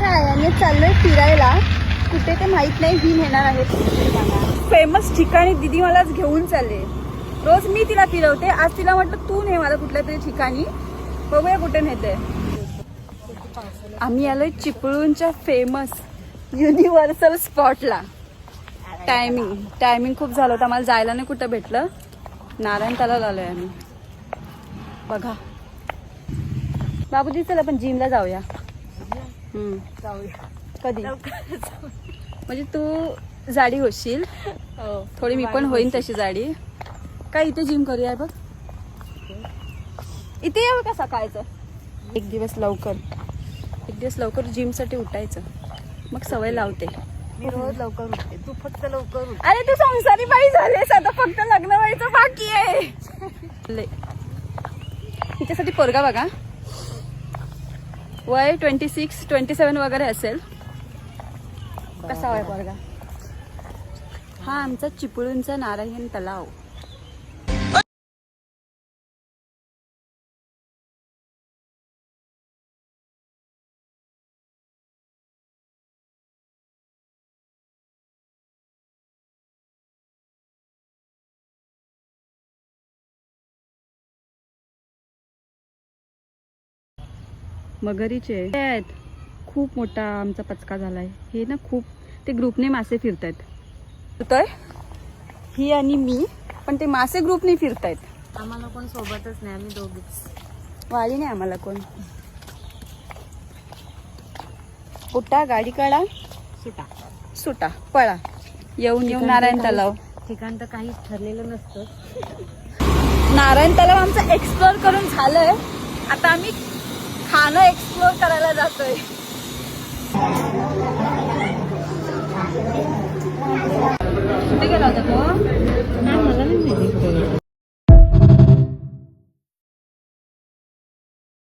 आणि चाललोय फिरायला. कुठे ते माहित नाही, ही नेणार आहेत फेमस ठिकाणी. दीदी मलाच घेऊन चालले. रोज मी तिला फिरवते, आज तिला म्हटलं तू ने मला कुठल्या तरी ठिकाणी. बघूया कुठे नेते. आम्ही आलोय चिपळूणच्या फेमस युनिव्हर्सल स्पॉटला. टायमिंग खूप झालं होतं, आम्हाला जायला नाही कुठं भेटलं. नारायण तलाव आलोय आम्ही. बघा बाबूजी, चल आपण जिमला जाऊया. कधी म्हणजे तू जाडी होशील थोडी, मी पण होईन तशी जाडी. काय इथे जिम करूया बघ. इथे येऊ का सकाळचं? एक दिवस लवकर जिम साठी उठायचं, मग सवय लावते. मी रोज लवकर उठते, तू फक्त लवकर उठ. अरे तू संसारी बाई झालीस, आता फक्त लग्न व्हायचं बाकी आहे. तिच्यासाठी पोरगा बघा, वय 26-27 वगैरे असेल. कसा वय पोरगा? हा आमचा चिपळूणचा नारायण तलाव. मगरीचे आहेत. खूप मोठा आमचा पचका झालाय. हे ना खूप ते ग्रुपने मासे फिरतायत. ही आणि मी, पण ते मासे ग्रुपने फिरतायत. आम्हाला कोण सोबतच नाही, आम्ही दोघीच. वाली नाही आम्हाला कोण. उठा, गाडी काढा, सुटा पळा. येऊन नारायण तलाव. ठिकाण तर काही ठरलेलं नसतं. नारायण तलाव आमचं एक्सप्लोर करून झालंय. आता आम्ही खाणं एक्सप्लोर करायला जातोय. कुठे गेला होता तो? मला नाही माहिती.